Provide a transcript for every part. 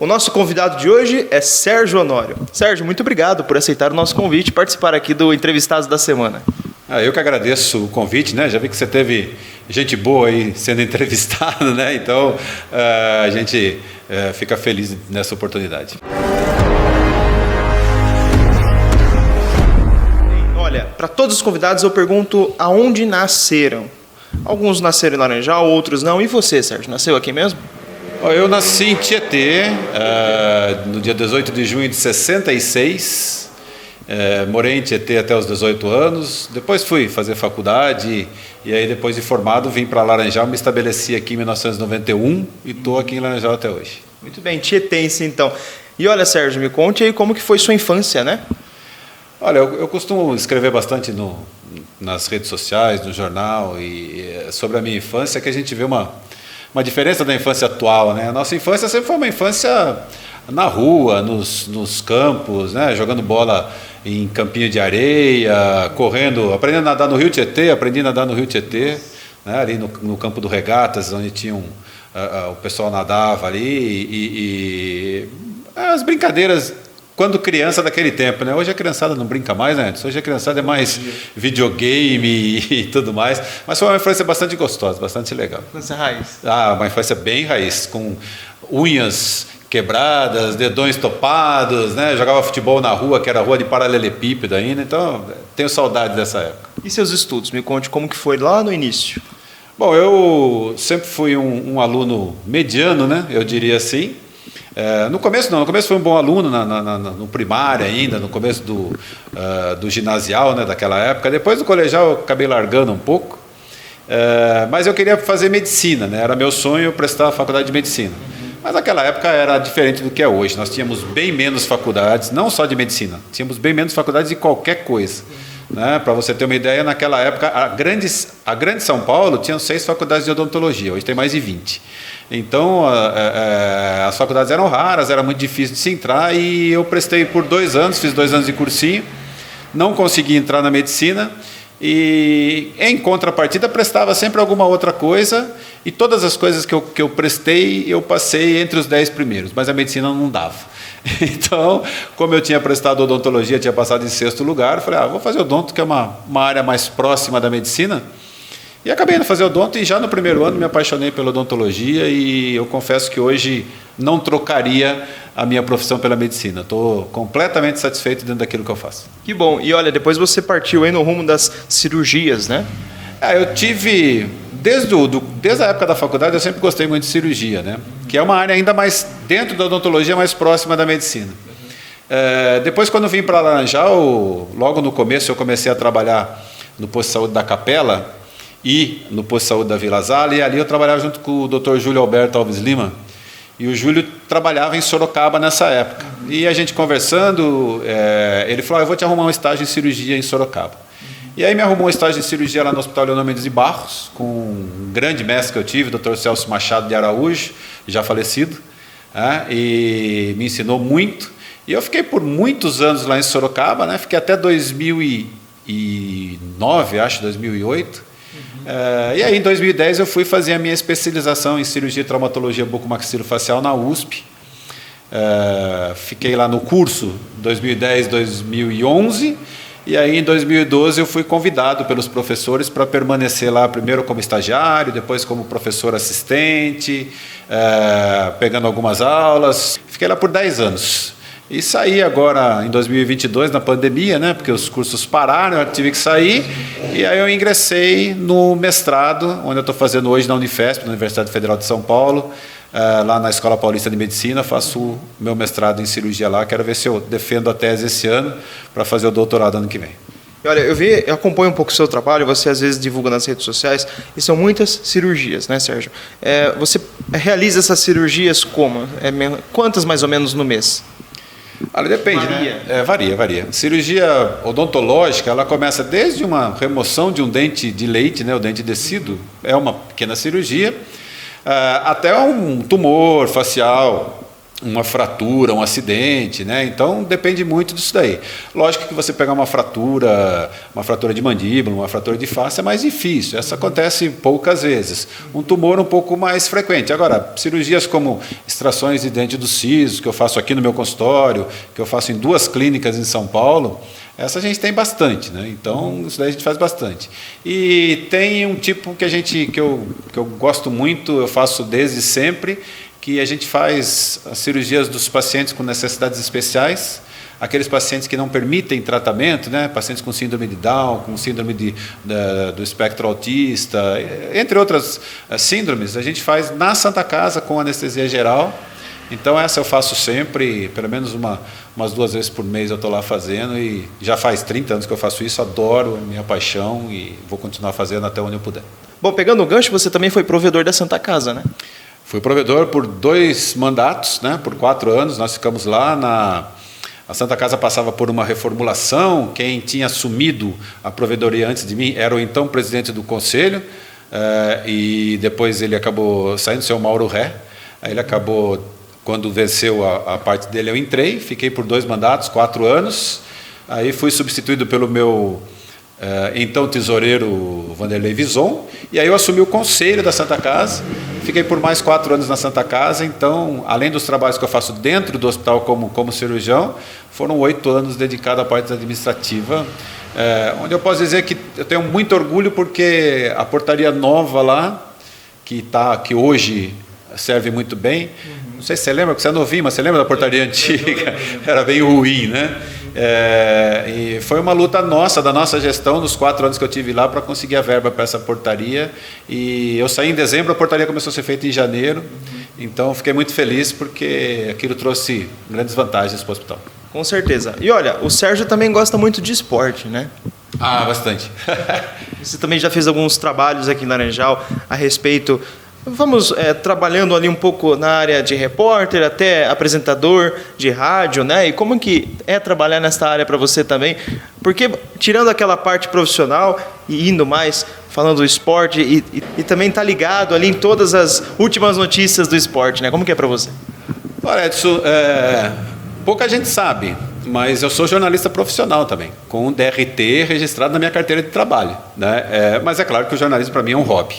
O nosso convidado de hoje é Sérgio Honório. Sérgio, muito obrigado por aceitar o nosso convite e participar aqui do Entrevistados da Semana. Eu que agradeço o convite, né? Já vi que você teve gente boa aí sendo entrevistada, né? Então a gente fica feliz nessa oportunidade. Olha, para todos os convidados eu pergunto aonde nasceram. Alguns nasceram em Laranjal, outros não. E você, Sérgio, nasceu aqui mesmo? Eu nasci em Tietê, no dia 18 de junho de 66. Morei em Tietê até os 18 anos. Depois fui fazer faculdade e aí depois de formado vim para Laranjal, me estabeleci aqui em 1991 e estou aqui em Laranjal até hoje. Muito bem, tietense então. E olha, Sérgio, me conte aí como que foi sua infância, né? Olha, eu costumo escrever bastante nas redes sociais, no jornal sobre a minha infância, que a gente vê uma diferença da infância atual, né? A nossa infância sempre foi uma infância na rua, nos campos, né? Jogando bola em campinho de areia, correndo, aprendendo a nadar no Rio Tietê, né? Ali no campo do Regatas, onde tinha o pessoal nadava ali e as brincadeiras quando criança daquele tempo, né? Hoje a criançada não brinca mais, né? Hoje a criançada é mais videogame e tudo mais. Mas foi uma infância bastante gostosa, bastante legal. Infância raiz. Uma infância bem raiz, com unhas quebradas, dedões topados, né? Jogava futebol na rua, que era rua de paralelepípedo ainda. Então, tenho saudade dessa época. E seus estudos? Me conte como que foi lá no início. Bom, eu sempre fui um aluno mediano, né? Eu diria assim. No começo não, no começo foi um bom aluno no primário ainda, no começo do ginasial, né, daquela época. Depois do colegial eu acabei largando um pouco, mas eu queria fazer medicina, né, era meu sonho prestar a faculdade de medicina. Mas naquela época era diferente do que é hoje, nós tínhamos bem menos faculdades, não só de medicina, tínhamos bem menos faculdades de qualquer coisa. Né? Para você ter uma ideia, naquela época a grande São Paulo tinha 6 faculdades de odontologia, hoje tem mais de 20. Então as faculdades eram raras, era muito difícil de se entrar e eu prestei por 2 anos, fiz 2 anos de cursinho, não consegui entrar na medicina e em contrapartida prestava sempre alguma outra coisa e todas as coisas que eu prestei eu passei entre os 10 primeiros, mas a medicina não dava. Então, como eu tinha prestado odontologia, tinha passado em 6º lugar, eu falei, vou fazer odonto, que é uma área mais próxima da medicina. E acabei indo fazer odonto e já no primeiro ano me apaixonei pela odontologia e eu confesso que hoje não trocaria a minha profissão pela medicina. Estou completamente satisfeito dentro daquilo que eu faço. Que bom. E olha, depois você partiu aí no rumo das cirurgias, né? Eu tive... Desde a época da faculdade eu sempre gostei muito de cirurgia, né? Que é uma área ainda mais, dentro da odontologia, mais próxima da medicina. Depois, quando vim para Laranjal, logo no começo eu comecei a trabalhar no posto de saúde da Capela e no posto de saúde da Vila Zala, e ali eu trabalhava junto com o Dr. Júlio Alberto Alves Lima, e o Júlio trabalhava em Sorocaba nessa época. E a gente conversando, ele falou, eu vou te arrumar um estágio em cirurgia em Sorocaba. E aí me arrumou um estágio de cirurgia lá no Hospital Leonor Mendes de Barros, com um grande mestre que eu tive, o Dr. Celso Machado de Araújo, já falecido, e me ensinou muito. E eu fiquei por muitos anos lá em Sorocaba, né? Fiquei até 2009, acho, 2008. E aí em 2010 eu fui fazer a minha especialização em cirurgia e traumatologia bucomaxilofacial na USP. Fiquei lá no curso 2010-2011. E aí, em 2012, eu fui convidado pelos professores para permanecer lá, primeiro como estagiário, depois como professor assistente, pegando algumas aulas. Fiquei lá por 10 anos. E saí agora, em 2022, na pandemia, né, porque os cursos pararam, eu tive que sair. E aí eu ingressei no mestrado, onde eu estou fazendo hoje na Unifesp, na Universidade Federal de São Paulo, lá na Escola Paulista de Medicina, faço meu mestrado em cirurgia lá, quero ver se eu defendo a tese esse ano para fazer o doutorado ano que vem. Olha, eu acompanho um pouco o seu trabalho, você às vezes divulga nas redes sociais, e são muitas cirurgias, né, Sérgio? Você realiza essas cirurgias como? Quantas mais ou menos no mês? Olha, depende, varia. Né? Varia. Cirurgia odontológica, ela começa desde uma remoção de um dente de leite, né, o dente descido, é uma pequena cirurgia, até um tumor facial, uma fratura, um acidente, né? Então depende muito disso daí. Lógico que você pegar uma fratura de mandíbula, uma fratura de face é mais difícil. Essa acontece poucas vezes. Um tumor um pouco mais frequente. Agora, cirurgias como extrações de dente do siso, que eu faço aqui no meu consultório, que eu faço em 2 clínicas em São Paulo, essa a gente tem bastante, né? Então isso daí a gente faz bastante. E tem um tipo que eu gosto muito, eu faço desde sempre, que a gente faz as cirurgias dos pacientes com necessidades especiais, aqueles pacientes que não permitem tratamento, né? Pacientes com síndrome de Down, com síndrome do espectro autista, entre outras síndromes, a gente faz na Santa Casa com anestesia geral. Então essa eu faço sempre, pelo menos umas 2 vezes por mês eu estou lá fazendo, e já faz 30 anos que eu faço isso, adoro, minha paixão, e vou continuar fazendo até onde eu puder. Bom, pegando o gancho, você também foi provedor da Santa Casa, né? Fui provedor por 2 mandatos, né? Por 4 anos, nós ficamos lá. A Santa Casa passava por uma reformulação, quem tinha assumido a provedoria antes de mim era o então presidente do conselho, e depois ele acabou saindo, o seu Mauro Ré. Aí ele acabou, quando venceu a parte dele, eu entrei, fiquei por 2 mandatos, 4 anos, aí fui substituído pelo meu então tesoureiro Vanderlei Vison, e aí eu assumi o conselho da Santa Casa, fiquei por mais 4 anos na Santa Casa. Então, além dos trabalhos que eu faço dentro do hospital como cirurgião, foram 8 anos dedicados à parte administrativa, onde eu posso dizer que eu tenho muito orgulho, porque a portaria nova lá, que hoje serve muito bem, não sei se você lembra, porque você é novinho, mas você lembra da portaria antiga? Era bem ruim, né? E foi uma luta da nossa gestão, nos 4 anos que eu tive lá, para conseguir a verba para essa portaria. E eu saí em dezembro, a portaria começou a ser feita em janeiro. Então fiquei muito feliz, porque aquilo trouxe grandes vantagens para o hospital. Com certeza. E olha, o Sérgio também gosta muito de esporte, né? Ah, bastante. Você também já fez alguns trabalhos aqui em Laranjal a respeito. Vamos trabalhando ali um pouco na área de repórter, até apresentador de rádio, né? E como que é trabalhar nessa área para você também? Porque tirando aquela parte profissional e indo mais, falando do esporte, e também tá ligado ali em todas as últimas notícias do esporte, né? Como que é para você? Olha, Edson, pouca gente sabe, mas eu sou jornalista profissional também, com um DRT registrado na minha carteira de trabalho, né? Mas é claro que o jornalismo para mim é um hobby.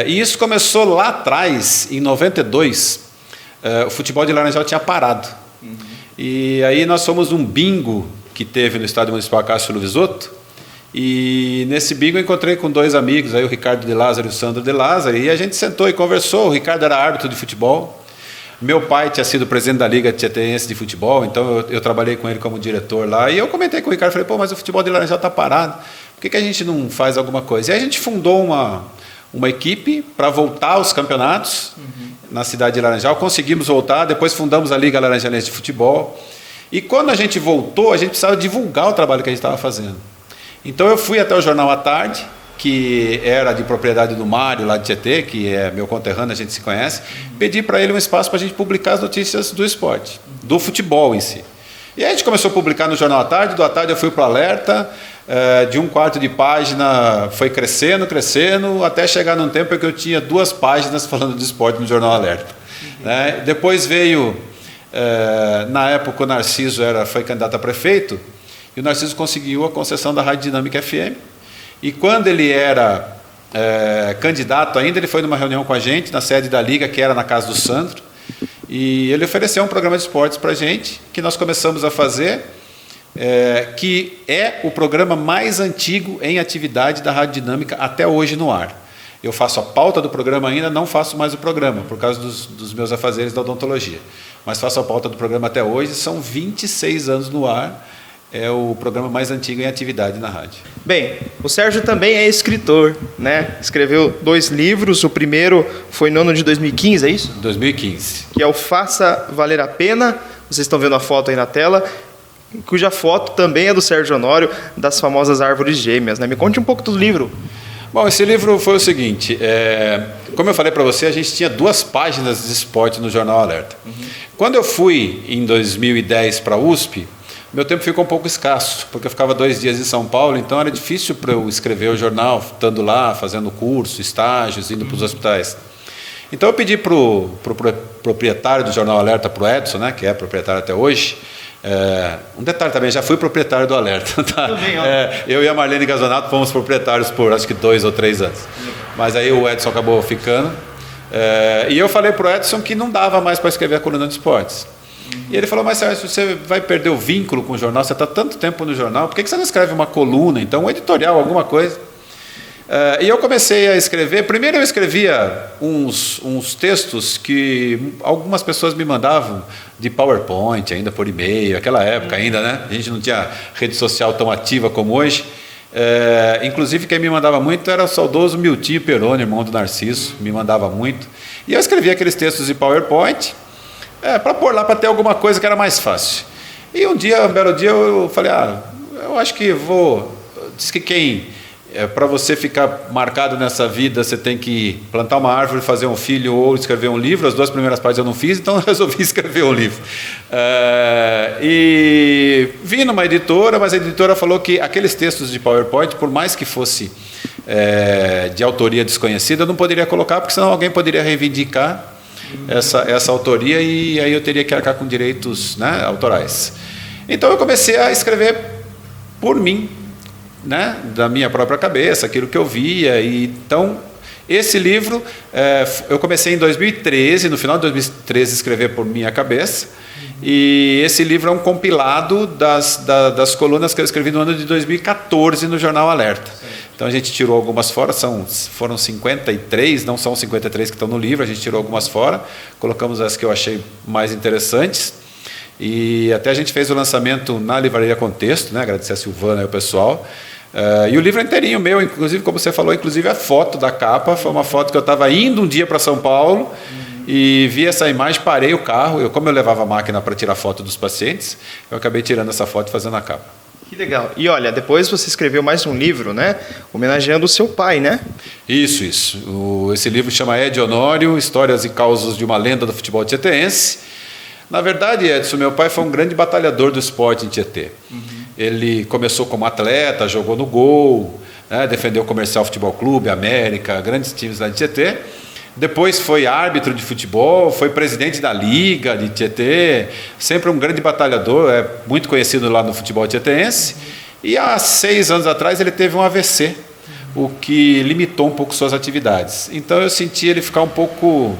E isso começou lá atrás, em 92, o futebol de Laranjal tinha parado. E aí nós fomos num bingo que teve no Estádio Municipal Cássio Luvisotto, e nesse bingo eu encontrei com 2 amigos, aí o Ricardo de Lázaro e o Sandro de Lázaro, e a gente sentou e conversou. O Ricardo era árbitro de futebol, meu pai tinha sido presidente da Liga Tietense de Futebol, então eu trabalhei com ele como diretor lá, e eu comentei com o Ricardo, falei, mas o futebol de Laranjal está parado, por que a gente não faz alguma coisa? E aí a gente fundou uma equipe para voltar aos campeonatos na cidade de Laranjal. Conseguimos voltar, depois fundamos a Liga Laranjalense de Futebol. E quando a gente voltou, a gente precisava divulgar o trabalho que a gente estava fazendo. Então eu fui até o Jornal à Tarde, que era de propriedade do Mário, lá de Tietê, que é meu conterrâneo, a gente se conhece, pedi para ele um espaço para a gente publicar as notícias do esporte, do futebol em si. E aí a gente começou a publicar no Jornal à Tarde, do à Tarde eu fui para o Alerta, de 1/4 de página foi crescendo, até chegar num tempo em que eu tinha 2 páginas falando de esporte no Jornal Alerta. Depois veio, na época o Narciso foi candidato a prefeito, e o Narciso conseguiu a concessão da Rádio Dinâmica FM, e quando ele era candidato ainda, ele foi numa reunião com a gente, na sede da Liga, que era na casa do Sandro, e ele ofereceu um programa de esportes para a gente, que nós começamos a fazer, que é o programa mais antigo em atividade da Rádio Dinâmica até hoje no ar. Eu faço a pauta do programa ainda, não faço mais o programa, por causa dos meus afazeres da odontologia. Mas faço a pauta do programa até hoje, são 26 anos no ar, é o programa mais antigo em atividade na rádio. Bem, o Sérgio também é escritor, né? Escreveu 2 livros, o primeiro foi no ano de 2015, é isso? 2015. Que é o Faça Valer a Pena, vocês estão vendo a foto aí na tela, cuja foto também é do Sérgio Honório, das famosas árvores gêmeas, né? Me conte um pouco do livro. Bom, esse livro foi o seguinte, como eu falei para você, a gente tinha 2 páginas de esporte no Jornal Alerta. Quando eu fui, em 2010, para a USP, meu tempo ficou um pouco escasso, porque eu ficava 2 dias em São Paulo, então era difícil para eu escrever o jornal, estando lá, fazendo curso, estágios, indo para os hospitais. Então eu pedi para o proprietário do Jornal Alerta, para o Edson, né, que é proprietário até hoje. Um detalhe também, já fui proprietário do Alerta. Tá? Tudo bem, Eu e a Marlene Gazonato fomos proprietários por acho que 2 ou 3 anos. Mas aí o Edson acabou ficando. E eu falei para o Edson que não dava mais para escrever a coluna de esportes. E ele falou, mas você vai perder o vínculo com o jornal, você está tanto tempo no jornal, por que você não escreve uma coluna, então um editorial, alguma coisa? E eu comecei a escrever. Primeiro eu escrevia uns textos que algumas pessoas me mandavam de PowerPoint, ainda por e-mail, aquela época ainda, né? A gente não tinha rede social tão ativa como hoje. Inclusive quem me mandava muito era o saudoso Miltinho Peroni, irmão do Narciso, me mandava muito. E eu escrevia aqueles textos de PowerPoint para pôr lá, para ter alguma coisa que era mais fácil. E um belo dia eu falei, eu acho que diz que para você ficar marcado nessa vida, você tem que plantar uma árvore, fazer um filho ou escrever um livro. As 2 primeiras partes eu não fiz, então eu resolvi escrever um livro. E vim numa editora, mas a editora falou que aqueles textos de PowerPoint, por mais que fosse de autoria desconhecida, eu não poderia colocar, porque senão alguém poderia reivindicar essa autoria e aí eu teria que arcar com direitos, né, autorais. Então eu comecei a escrever por mim, né, da minha própria cabeça, aquilo que eu via. E então esse livro eu comecei em 2013, no final de 2013 escrever por minha cabeça, e esse livro é um compilado das colunas que eu escrevi no ano de 2014 no Jornal Alerta. Então a gente tirou algumas fora, foram 53, não são 53 que estão no livro, a gente tirou algumas fora, colocamos as que eu achei mais interessantes. E até a gente fez o lançamento na Livraria Contexto, né? Agradecer a Silvana e o pessoal. E o livro é inteirinho meu, inclusive, como você falou, inclusive a foto da capa foi uma foto que eu estava indo um dia para São Paulo e vi essa imagem, parei o carro. Como eu levava a máquina para tirar foto dos pacientes, eu acabei tirando essa foto e fazendo a capa. Que legal. E olha, depois você escreveu mais um livro, né? Homenageando o seu pai, né? Isso. Esse livro chama Ed Honório, Histórias e Causos de uma Lenda do Futebol Tieteense. Na verdade, Edson, meu pai foi um grande batalhador do esporte em Tietê. Ele começou como atleta, jogou no Gol, né, defendeu o Comercial Futebol Clube, América, grandes times lá de Tietê. Depois foi árbitro de futebol, foi presidente da Liga de Tietê, sempre um grande batalhador, muito conhecido lá no futebol tieteense. E há 6 anos atrás ele teve um AVC, o que limitou um pouco suas atividades. Então eu senti ele ficar um pouco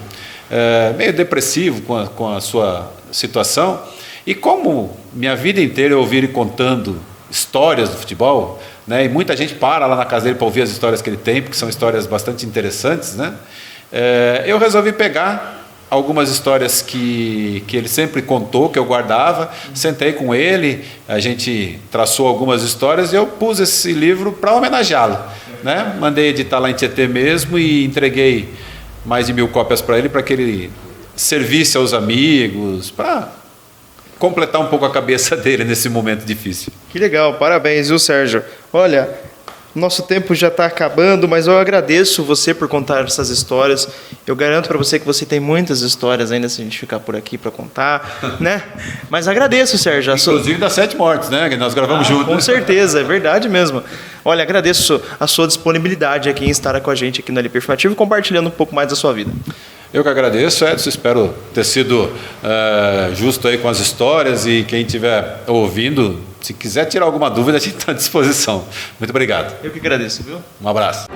meio depressivo com a sua situação. E como minha vida inteira eu ouvi ele contando histórias do futebol, né, e muita gente para lá na casa dele para ouvir as histórias que ele tem, porque são histórias bastante interessantes, né, eu resolvi pegar algumas histórias que ele sempre contou, que eu guardava, sentei com ele, a gente traçou algumas histórias e eu pus esse livro para homenageá-lo, né, mandei editar lá em Tietê mesmo e entreguei mais de 1000 cópias para ele, para que ele servisse aos amigos, para completar um pouco a cabeça dele nesse momento difícil. Que legal, parabéns, viu, Sérgio? Olha, nosso tempo já está acabando, mas eu agradeço você por contar essas histórias. Eu garanto para você que você tem muitas histórias ainda se a gente ficar por aqui para contar, né? Mas agradeço, Sérgio. Inclusive das 7 mortes, né? Que nós gravamos juntos. Com certeza, é verdade mesmo. Olha, agradeço a sua disponibilidade aqui em estar com a gente aqui no LP Informativo, compartilhando um pouco mais da sua vida. Eu que agradeço, Edson, espero ter sido justo aí com as histórias, e quem estiver ouvindo, se quiser tirar alguma dúvida, a gente está à disposição. Muito obrigado. Eu que agradeço, viu? Um abraço.